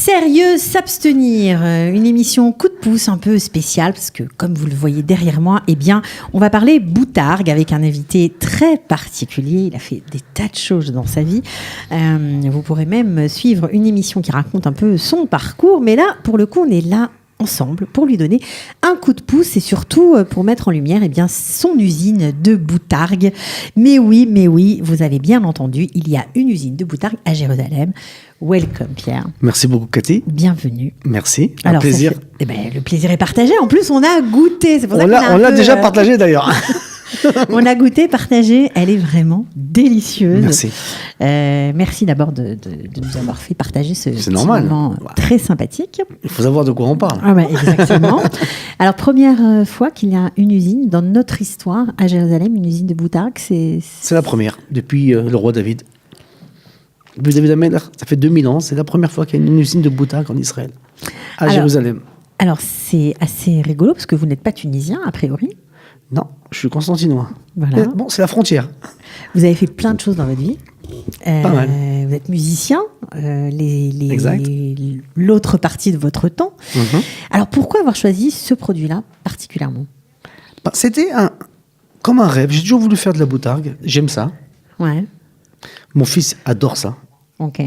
Sérieux s'abstenir, une émission coup de pouce un peu spéciale parce que comme vous le voyez derrière moi, eh bien, on va parler boutargue avec un invité très particulier. Il a fait des tas de choses dans sa vie. Vous pourrez même suivre une émission qui raconte un peu son parcours, mais là, pour le coup, on est là ensemble pour lui donner un coup de pouce et surtout pour mettre en lumière eh bien, son usine de boutargue. Mais oui, vous avez bien entendu, il y a une usine de boutargue à Jérusalem. Welcome Pierre. Merci beaucoup Cathy. Bienvenue. Merci, Alors, plaisir. Le plaisir est partagé. En plus, on a goûté. C'est pour ça On l'a déjà partagé d'ailleurs. On a goûté, partagé. Elle est vraiment délicieuse. Merci. Merci d'abord de nous avoir fait partager ce petit moment très sympathique. Il faut savoir de quoi on parle. Ah ouais, exactement. Alors, première fois qu'il y a une usine dans notre histoire à Jérusalem, une usine de boutargue, c'est la première, depuis le roi David. Depuis David Amelech, ça fait 2000 ans, c'est la première fois qu'il y a une usine de boutargue en Israël, Jérusalem. Alors, c'est assez rigolo parce que vous n'êtes pas tunisien, a priori. Non, je suis constantinois. Voilà. Bon, c'est la frontière. Vous avez fait plein de choses dans votre vie. Pas mal. Vous êtes musicien, Exact. L'autre partie de votre temps. Mm-hmm. Alors, pourquoi avoir choisi ce produit-là particulièrement ? C'était comme un rêve. J'ai toujours voulu faire de la boutargue. J'aime ça. Ouais. Mon fils adore ça. Ok.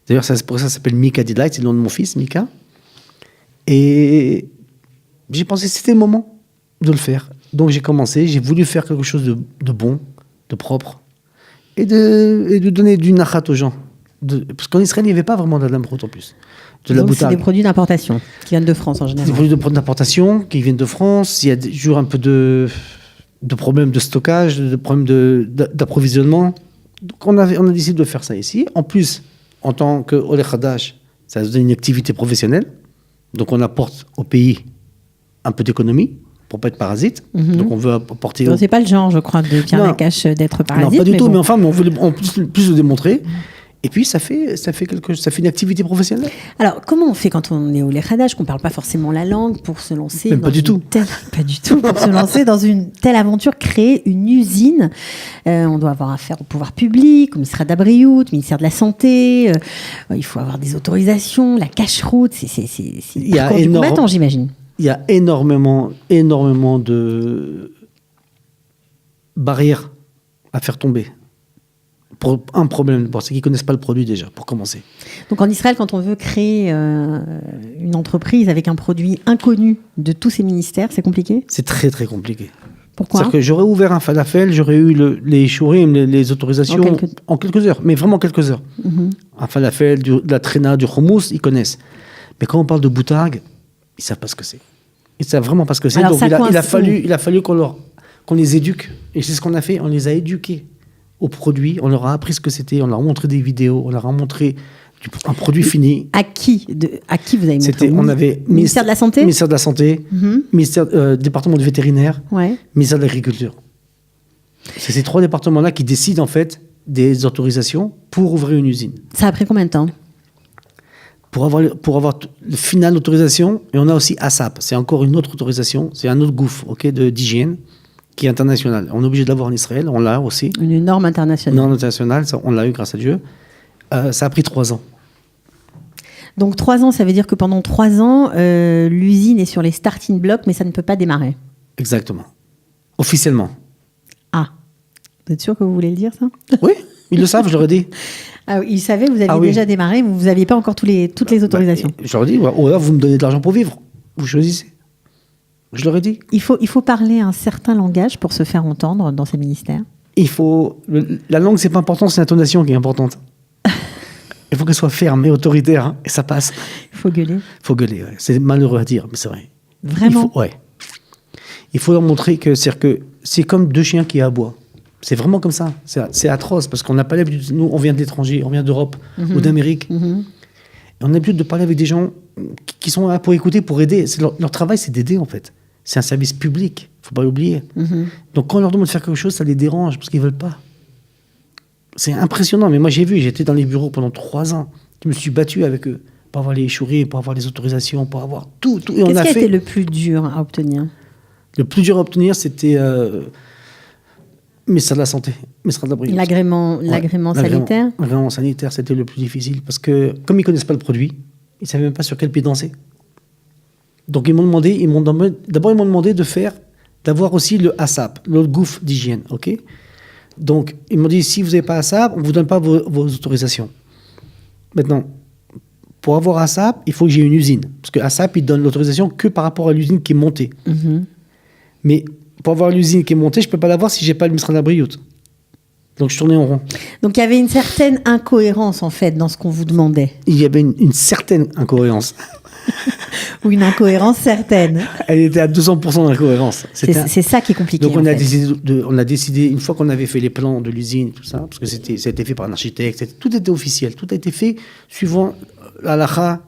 D'ailleurs, pour ça, ça s'appelle Mika Delight. C'est le nom de mon fils, Mika. Et j'ai pensé que c'était le moment de le faire. Donc, j'ai commencé. J'ai voulu faire quelque chose de bon, de propre. Et de donner du nachat aux gens. Parce qu'en Israël, il n'y avait pas vraiment de la lamproute en plus. De la Donc, boutargue. c'est des produits d'importation qui viennent de France en général. Des produits d'importation qui viennent de France. Il y a toujours un peu de problèmes de stockage, de problèmes d'approvisionnement. Donc, on a décidé de faire ça ici. En plus, en tant que Olé Khadash, ça nous donne une activité professionnelle. Donc, on apporte au pays un peu d'économie pour pas être parasite. Mm-hmm. Donc, on veut apporter... Donc, c'est pas le genre, je crois, de Pierre Nakache d'être parasite. Non, pas du tout, bon. mais enfin, on veut plus le démontrer. Et puis, ça fait une activité professionnelle. Alors, comment on fait quand on est au Lechadash, qu'on ne parle pas forcément la langue, pour se lancer Même pas du tout. Pas du tout. Pour se lancer dans une telle aventure, créer une usine. On doit avoir affaire au pouvoir public, au ministère d'Abriout, au ministère de la Santé. Il faut avoir des autorisations, la cache-route. C'est parcours du combattant, j'imagine. Il y a énormément de barrières à faire tomber. Pour un problème, c'est qu'ils ne connaissent pas le produit déjà, pour commencer. Donc en Israël, quand on veut créer une entreprise avec un produit inconnu de tous ces ministères, c'est compliqué ? C'est très très compliqué. Pourquoi ? C'est-à-dire que j'aurais ouvert un falafel, j'aurais eu les shurim, les autorisations en quelques heures, mais vraiment quelques heures. Mm-hmm. Un falafel, de la tréna, du hummus, ils connaissent. Mais quand on parle de boutargue, ils ne savent pas ce que c'est. Ils ne savent vraiment pas ce que c'est. Alors, donc il a fallu qu'on les éduque. Et c'est ce qu'on a fait, on les a éduqués aux produits, on leur a appris ce que c'était, on leur a montré des vidéos, on leur a montré un produit fini. À qui vous avez montré ? On avait ministère de la Santé, ministère de la Santé, département du vétérinaire, ministère de l'Agriculture. C'est ces trois départements-là qui décident en fait des autorisations pour ouvrir une usine. Ça a pris combien de temps ? Pour avoir le final d'autorisation, et on a aussi ASAP, c'est encore une autre autorisation, c'est un autre gouffre d'hygiène qui est international. On est obligé de l'avoir en Israël, on l'a aussi. Une norme internationale. Une norme internationale, on l'a eu grâce à Dieu. Ça a pris 3 ans. Donc 3 ans, ça veut dire que pendant 3 ans, l'usine est sur les starting blocks, mais ça ne peut pas démarrer. Exactement. Officiellement. Ah, vous êtes sûr que vous voulez le dire, ça ? Oui, ils le savent, je leur ai dit. Ah, ils savaient, vous aviez déjà démarré, vous n'aviez pas encore toutes les autorisations. Je leur ai dit, oh là, vous me donnez de l'argent pour vivre. Vous choisissez. Je leur ai dit. Il faut parler un certain langage pour se faire entendre dans ces ministères. La langue, c'est pas important, c'est l'intonation qui est importante. Il faut qu'elle soit ferme et autoritaire, hein, et ça passe. Il faut gueuler. Il faut gueuler, ouais. C'est malheureux à dire, mais c'est vrai. Vraiment ? Il faut leur montrer que c'est comme 2 chiens qui aboient. C'est vraiment comme ça. C'est atroce, parce qu'on n'a pas l'habitude. Nous, on vient de l'étranger, on vient d'Europe ou d'Amérique. Mm-hmm. Et on a l'habitude de parler avec des gens qui sont là pour écouter, pour aider. Leur travail, c'est d'aider, en fait. C'est un service public, il ne faut pas l'oublier. Mm-hmm. Donc quand on leur demande de faire quelque chose, ça les dérange, parce qu'ils ne veulent pas. C'est impressionnant, mais moi j'étais dans les bureaux pendant 3 ans. Je me suis battu avec eux pour avoir les échouris, pour avoir les autorisations, pour avoir tout. Et qu'est-ce qui a été le plus dur à obtenir ? Le plus dur à obtenir, c'était ministère de la Santé, ministère de l'Abriout. L'agrément sanitaire ? L'agrément sanitaire, c'était le plus difficile, parce que comme ils ne connaissent pas le produit, Ils ne savaient même pas sur quel pied danser. Donc d'abord ils m'ont demandé d'avoir aussi le ASAP, le gouffre d'hygiène, ok. Donc ils m'ont dit si vous n'avez pas ASAP, on ne vous donne pas vos autorisations. Maintenant, pour avoir ASAP, il faut que j'ai une usine, parce que ASAP il donne l'autorisation que par rapport à l'usine qui est montée. Mais pour avoir l'usine qui est montée, je ne peux pas l'avoir si j'ai pas le Misrad Abriout. Donc je tournais en rond. Donc il y avait une certaine incohérence en fait dans ce qu'on vous demandait. Il y avait une certaine incohérence. Ou une incohérence certaine. Elle était à 200% d'incohérence. C'est ça qui est compliqué. Donc on a décidé, une fois qu'on avait fait les plans de l'usine, tout ça, parce que ça a été fait par un architecte, tout était officiel, tout a été fait suivant l'halakha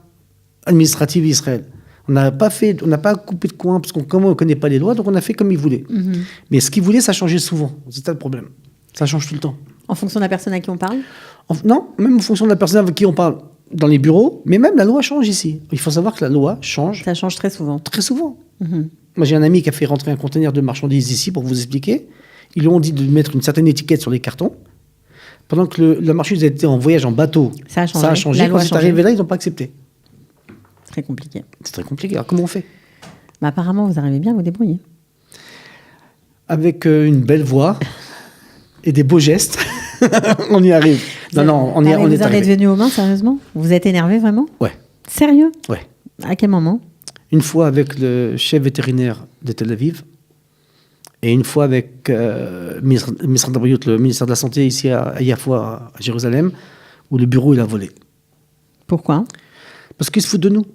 administrative d'Israël. On n'a pas coupé de coin, parce qu'on ne connaît pas les lois, donc on a fait comme ils voulaient. Mais ce qu'ils voulaient, ça changeait souvent. C'est ça le problème. Ça change tout le temps. En fonction de la personne à qui on parle ? Non, même en fonction de la personne avec qui on parle dans les bureaux, mais même la loi change ici. Il faut savoir que la loi change. Ça change très souvent. Très souvent. Moi, j'ai un ami qui a fait rentrer un conteneur de marchandises ici, pour vous expliquer. Ils lui ont dit de mettre une certaine étiquette sur les cartons. Pendant que la marchandise était en voyage en bateau, ça a changé. Quand c'est arrivé là, ils n'ont pas accepté. Très compliqué. C'est très compliqué. Alors, comment on fait ? Apparemment, vous arrivez bien à vous débrouiller. Avec une belle voix et des beaux gestes, on y arrive. Vous en êtes venu aux mains, sérieusement ? Vous êtes énervé, vraiment ? Ouais. Sérieux ? Ouais. À quel moment ? Une fois avec le chef vétérinaire de Tel Aviv, et une fois avec le ministère de la Santé ici à Yaffa, à Jérusalem, où le bureau il a volé. Pourquoi ? Parce qu'ils se foutent de nous.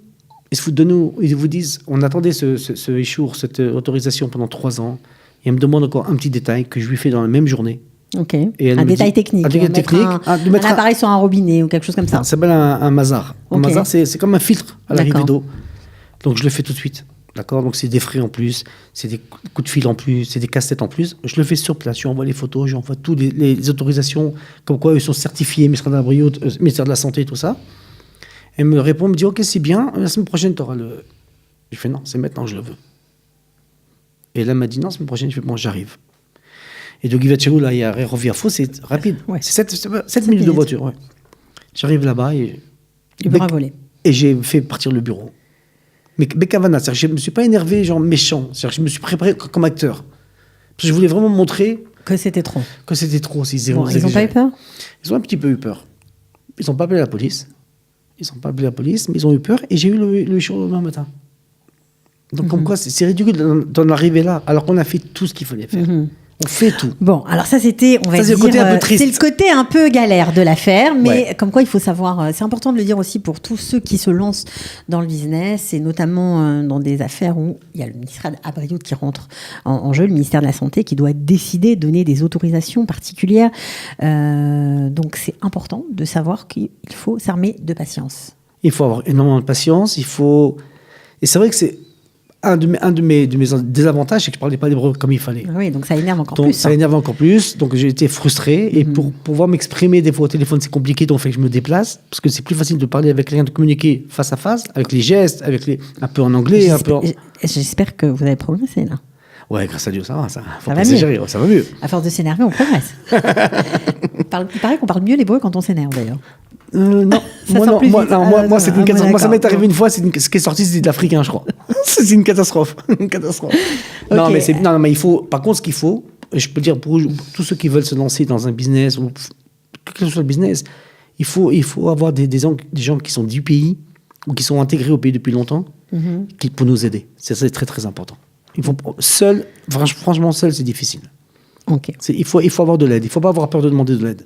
Ils vous disent, on attendait ce échour, cette autorisation pendant 3 ans, et elle me demande encore un petit détail que je lui fais dans la même journée. Ok. Un détail technique. Un détail technique. Un appareil sur un robinet ou quelque chose comme ça. Ça s'appelle un mazar. Okay. Un mazar, c'est comme un filtre à l'arrivée d'eau. Donc je le fais tout de suite. D'accord ? Donc c'est des frais en plus, c'est des coups de fil en plus, c'est des casse-têtes en plus. Je le fais sur place. Je envoie les photos, j'envoie toutes les autorisations, comme quoi ils sont certifiés, ministère de la Santé, tout ça. Elle me répond, me dit ok, c'est bien, la semaine prochaine tu auras le. Je fais non, c'est maintenant, je le veux. Et là, elle m'a dit non, la semaine prochaine, je fais bon, j'arrive. Et de Givatchérou, là, il y a Reviafo, c'est rapide. Ouais. C'est 7 minutes de voiture. Ouais. J'arrive là-bas et. Le bureau a volé. Et j'ai fait partir le bureau. Mais Bekavana, c'est-à-dire que je ne me suis pas énervé, genre méchant. C'est-à-dire que je me suis préparé comme acteur. Parce que je voulais vraiment montrer. Que c'était trop. Que c'était trop. Ils n'ont pas eu peur ? Ils ont un petit peu eu peur. Ils n'ont pas appelé la police. Mais ils ont eu peur et j'ai eu le show le lendemain matin. Donc, comme quoi, c'est ridicule d'en arriver là, alors qu'on a fait tout ce qu'il fallait faire. On fait tout. Bon, alors ça, c'était, on va dire, c'est le côté un peu galère de l'affaire, mais comme quoi il faut savoir, c'est important de le dire aussi pour tous ceux qui se lancent dans le business, et notamment dans des affaires où il y a le ministère Abriout qui rentre en jeu, le ministère de la Santé, qui doit décider, donner des autorisations particulières. Donc c'est important de savoir qu'il faut s'armer de patience. Il faut avoir énormément de patience, et c'est vrai que c'est un de mes désavantages, c'est que je ne parlais pas l'hébreu comme il fallait. Oui, donc ça énerve encore plus. Ça énerve encore plus. Donc j'ai été frustré. Et pour pouvoir m'exprimer des fois au téléphone, c'est compliqué. Donc il fait que je me déplace. Parce que c'est plus facile de parler avec quelqu'un, de communiquer face à face, avec les gestes, un peu en anglais. J'espère que vous avez progressé là. Ouais, grâce à Dieu, ça va. Ça va mieux. Ça va mieux. À force de s'énerver, on progresse. Il paraît qu'on parle mieux l'hébreu quand on s'énerve d'ailleurs. Non, moi c'est une catastrophe. Moi, ça m'est arrivé une fois, ce qui est sorti, c'était de l'africain, je crois. C'est une catastrophe. Okay. Non, mais il faut, par contre, ce qu'il faut, je peux dire pour tous ceux qui veulent se lancer dans un business, ou quel que soit le business, il faut avoir des gens qui sont du pays, ou qui sont intégrés au pays depuis longtemps, pour nous aider. C'est très, très important. Franchement, seul, c'est difficile. Okay. Il faut avoir de l'aide. Il ne faut pas avoir peur de demander de l'aide.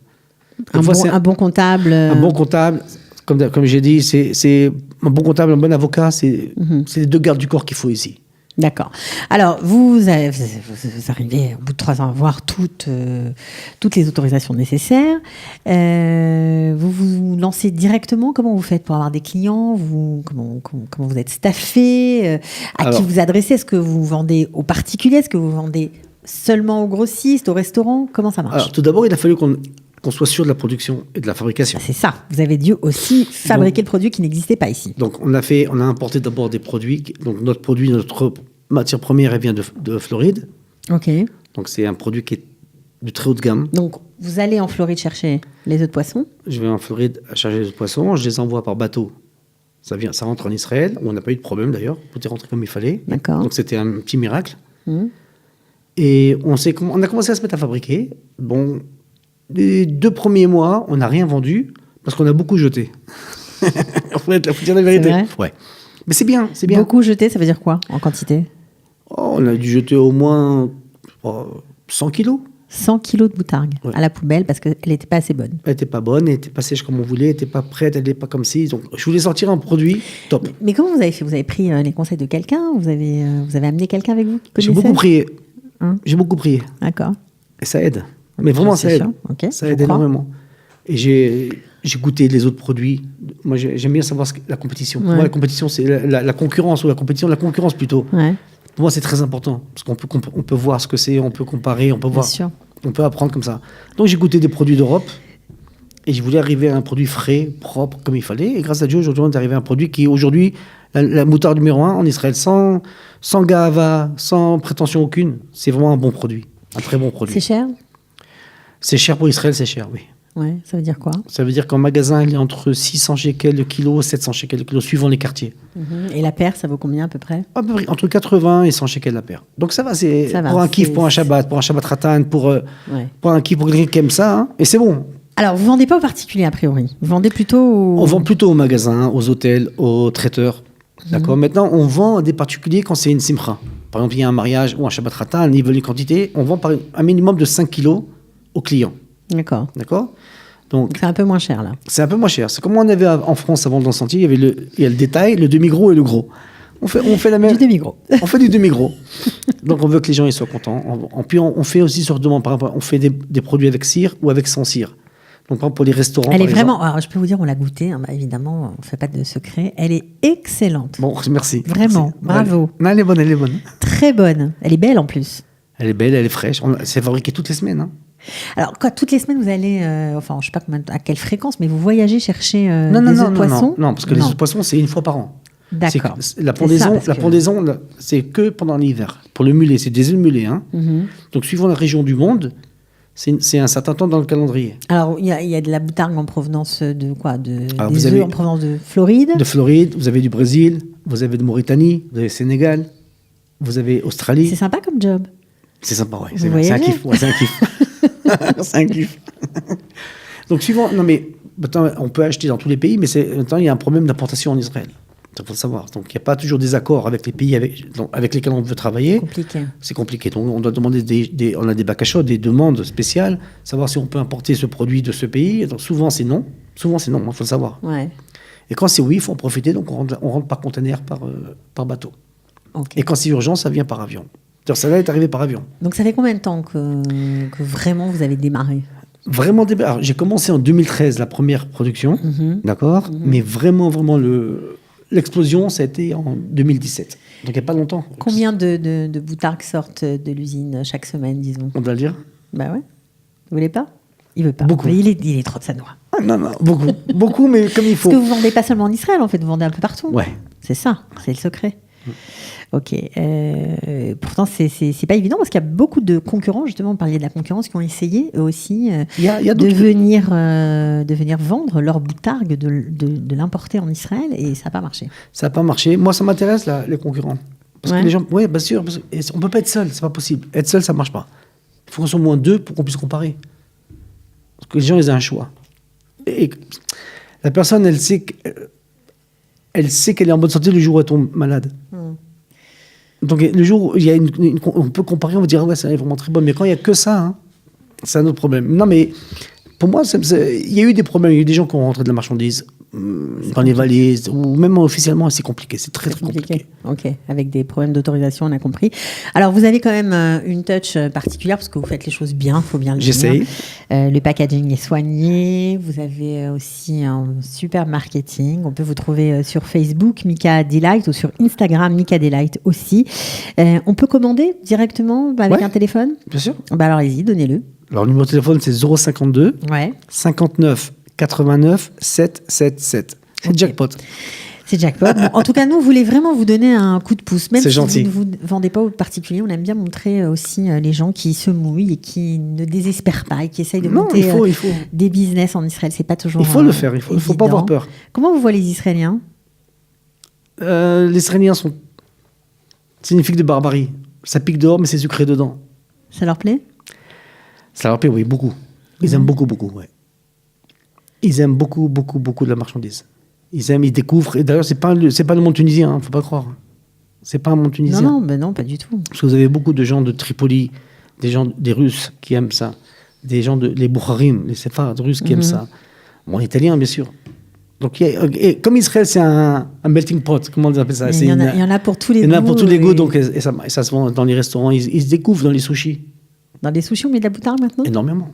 Un bon comptable. Un bon comptable, comme j'ai dit, c'est un bon comptable, un bon avocat, c'est les 2 gardes du corps qu'il faut ici. D'accord. Alors, vous arrivez au bout de 3 ans à avoir toutes les autorisations nécessaires. Vous vous lancez directement. Comment vous faites pour avoir des clients ? Comment vous êtes staffé ? Qui vous adressez ? Est-ce que vous vendez aux particuliers ? Est-ce que vous vendez seulement aux grossistes, aux restaurants ? Comment ça marche ? Alors, tout d'abord, il a fallu qu'on soit sûr de la production et de la fabrication. C'est ça. Vous avez dû aussi fabriquer le produit qui n'existait pas ici. Donc, on a importé d'abord des produits. Donc, notre matière première, elle vient de Floride. OK. Donc, c'est un produit qui est de très haut de gamme. Donc, vous allez en Floride chercher les œufs de poisson ? Je vais en Floride chercher les œufs de poisson. Je les envoie par bateau Ça rentre en Israël, où on n'a pas eu de problème d'ailleurs. Tout est rentré comme il fallait. D'accord. Donc c'était un petit miracle. Et on a commencé à se mettre à fabriquer. Bon, les 2 premiers mois, on n'a rien vendu parce qu'on a beaucoup jeté. Faut dire la vérité. C'est vrai Ouais. Mais c'est bien, c'est bien. Beaucoup jeté, ça veut dire quoi en quantité? On a dû jeter au moins 100 kilos. 100 kilos de boutargue à la poubelle parce qu'elle n'était pas assez bonne. Elle n'était pas bonne, elle n'était pas sèche comme on voulait, elle n'était pas prête, elle n'était pas comme ci. Donc, je voulais sortir un produit top. Mais comment vous avez fait? Vous avez pris les conseils de quelqu'un? Vous avez amené quelqu'un avec vous qui connaissait? J'ai beaucoup prié. Hein? J'ai beaucoup prié. D'accord. Et ça aide. Mais vraiment, ça aide. Okay, ça aide énormément. Et j'ai goûté les autres produits. Moi, j'aime bien savoir la compétition. Pour moi, la compétition, c'est la concurrence, ou la concurrence plutôt. Ouais. Pour moi, c'est très important. Parce qu'on peut voir ce que c'est, on peut comparer, on peut voir. Bien sûr. On peut apprendre comme ça. Donc, j'ai goûté des produits d'Europe. Et je voulais arriver à un produit frais, propre, comme il fallait. Et grâce à Dieu, aujourd'hui, on est arrivé à un produit qui est aujourd'hui la moutarde numéro 1 en Israël, sans gava, sans prétention aucune. C'est vraiment un bon produit. Un très bon produit. C'est cher? C'est cher pour Israël, c'est cher, oui. Ouais, ça veut dire quoi? Ça veut dire qu'en magasin, il est entre 600 shekels le kilo, 700 shekels le kilo, suivant les quartiers. Et la paire, ça vaut combien à peu près? À peu près entre 80 et 100 shekels la paire. Donc ça va, pour un kiff, pour un Shabbat Ratan, pour un kiff, pour quelqu'un qui aime ça, hein, et c'est bon. Alors, vous ne vendez pas aux particuliers, a priori. Vous vendez plutôt On vend plutôt aux magasins, aux hôtels, aux traiteurs. D'accord. Maintenant, on vend à des particuliers quand c'est une simcha. Par exemple, il y a un mariage ou un Shabbat Ratan, ils veulent les quantités, on vend par un minimum de 5 kilos aux clients. D'accord. Donc c'est un peu moins cher, là. C'est un peu moins cher. C'est comme on avait en France avant dans le sentier, il y a le détail, le demi-gros et le gros. On fait la même. Du demi-gros. On fait du demi-gros. Donc on veut que les gens ils soient contents. Puis on fait aussi sur demande. Par exemple, on fait des produits avec cire ou avec sans cire. Donc par exemple, pour les restaurants. Elle est vraiment. Alors je peux vous dire, on l'a goûtée. Hein, évidemment, on ne fait pas de secret. Elle est excellente. Bon, merci. Vraiment, merci. bravo. Non, elle est bonne, elle est bonne. Très bonne. Elle est belle en plus. Elle est belle, elle est fraîche. C'est fabriqué toutes les semaines. Hein. Alors, toutes les semaines, vous allez, enfin, je ne sais pas à quelle fréquence, mais vous voyagez chercher des autres poissons? Non, parce que les autres poissons, c'est une fois par an. D'accord. La pendaison, c'est que pendant l'hiver. Pour le mulet, c'est des œufs de mulet. Hein. Donc, suivant la région du monde, c'est un certain temps dans le calendrier. Alors, il y a de la boutargue en provenance de quoi? Des œufs en provenance de Floride? De Floride, vous avez du Brésil, vous avez de Mauritanie, vous avez Sénégal, vous avez Australie. C'est sympa comme job. C'est sympa, oui. C'est un kiff. Ouais, c'est un kiff. C'est un kiff. Donc, suivant. Non, mais maintenant, on peut acheter dans tous les pays, mais maintenant, il y a un problème d'importation en Israël. Il faut le savoir. Donc, il n'y a pas toujours des accords avec les pays avec lesquels on veut travailler. Compliqué. C'est compliqué. Donc, on doit demander on a des bakashot, des demandes spéciales, savoir si on peut importer ce produit de ce pays. Donc, souvent, c'est non. Il faut le savoir. Ouais. Et quand c'est oui, il faut en profiter. Donc, on rentre par conteneur, par bateau. Okay. Et quand c'est urgent, ça vient par avion. Celle-là est arrivée par avion. Donc, ça fait combien de temps que vraiment vous avez démarré? Vraiment démarré. Alors, j'ai commencé en 2013 la première production, d'accord. Mais vraiment l'explosion, ça a été en 2017. Donc, il n'y a pas longtemps. Combien de boutargues sortent de l'usine chaque semaine, disons? On doit le dire. Bah ouais. Vous voulez pas? Il veut pas. Beaucoup. Mais il est trop de sa noix. Ah, non, beaucoup. Beaucoup, mais comme il faut. Parce que vous vendez pas seulement en Israël, en fait, vous vendez un peu partout. Ouais. C'est ça, c'est le secret. Ok. Pourtant, c'est pas évident parce qu'il y a beaucoup de concurrents, justement, on parlait de la concurrence, qui ont essayé eux aussi de venir vendre leur boutargue, de l'importer en Israël, et ça n'a pas marché. Ça n'a pas marché. Moi, ça m'intéresse, les concurrents. Parce que les gens. Oui, bien sûr. On ne peut pas être seul, c'est pas possible. Être seul, ça ne marche pas. Il faut qu'on soit au moins deux pour qu'on puisse comparer. Parce que les gens, ils ont un choix. Et la personne, elle sait qu'elle est en bonne santé le jour où elle tombe malade. Donc le jour où il y a on peut comparer, on va dire ouais, ça est vraiment très bon. Mais quand il n'y a que ça, hein, c'est un autre problème. Non, mais pour moi, il y a eu des problèmes. Il y a eu des gens qui ont rentré de la marchandise dans les valises, ou même officiellement, c'est compliqué. C'est très compliqué. Ok, avec des problèmes d'autorisation, on a compris. Alors, vous avez quand même une touch particulière, parce que vous faites les choses bien, il faut bien le dire. J'essaye. Le packaging est soigné. Vous avez aussi un super marketing. On peut vous trouver sur Facebook, Mika Delight, ou sur Instagram, Mika Delight aussi. On peut commander directement avec un téléphone? Bien sûr. Bah alors, allez-y, donnez-le. Alors, le numéro de téléphone, c'est 052 59 89 777. C'est jackpot. C'est jackpot. Bon, en tout cas, nous, on voulait vraiment vous donner un coup de pouce. Même si gentil. vous ne vendez pas aux particuliers, on aime bien montrer aussi les gens qui se mouillent et qui ne désespèrent pas et qui essayent de monter il faut. des business en Israël. C'est pas toujours Il faut le faire, il faut pas avoir peur. Comment vous voyez les Israéliens? Les Israéliens sont signifiques de barbarie. Ça pique dehors, mais c'est sucré dedans. Ça leur plaît? Ça leur plaît, oui, beaucoup. Ils aiment beaucoup, ouais. Ils aiment beaucoup, beaucoup de la marchandise. Ils aiment, ils découvrent. Et d'ailleurs, c'est pas le monde tunisien, faut pas croire. C'est pas un monde tunisien. Non, pas du tout. Parce que vous avez beaucoup de gens de Tripoli, des Russes qui aiment ça, des gens les Boukharim, les Séfarades russes qui aiment ça. Bon, Italiens, bien sûr. Donc, et comme Israël, c'est un melting pot, comment on appelle ça? Il y en a pour tous les goûts. Il y en a pour tous les goûts, donc, et ça se vend dans les restaurants. Ils se découvrent dans les sushis. Dans les sushis, on met de la boutarde maintenant? Énormément.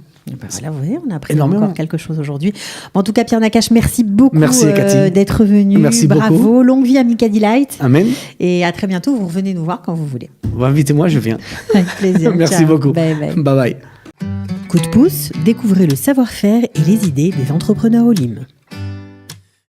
Voilà, vous voyez, on a appris encore quelque chose aujourd'hui. En tout cas, Pierre Nakache, merci beaucoup d'être venu. Merci Bravo. beaucoup. Longue vie à Mika Delight. Amen. Et à très bientôt. Vous revenez nous voir quand vous voulez. Invitez-moi, je viens. Avec plaisir. Merci beaucoup. Bye bye. Bye bye. Coup de pouce, découvrez le savoir-faire et les idées des entrepreneurs au Lim.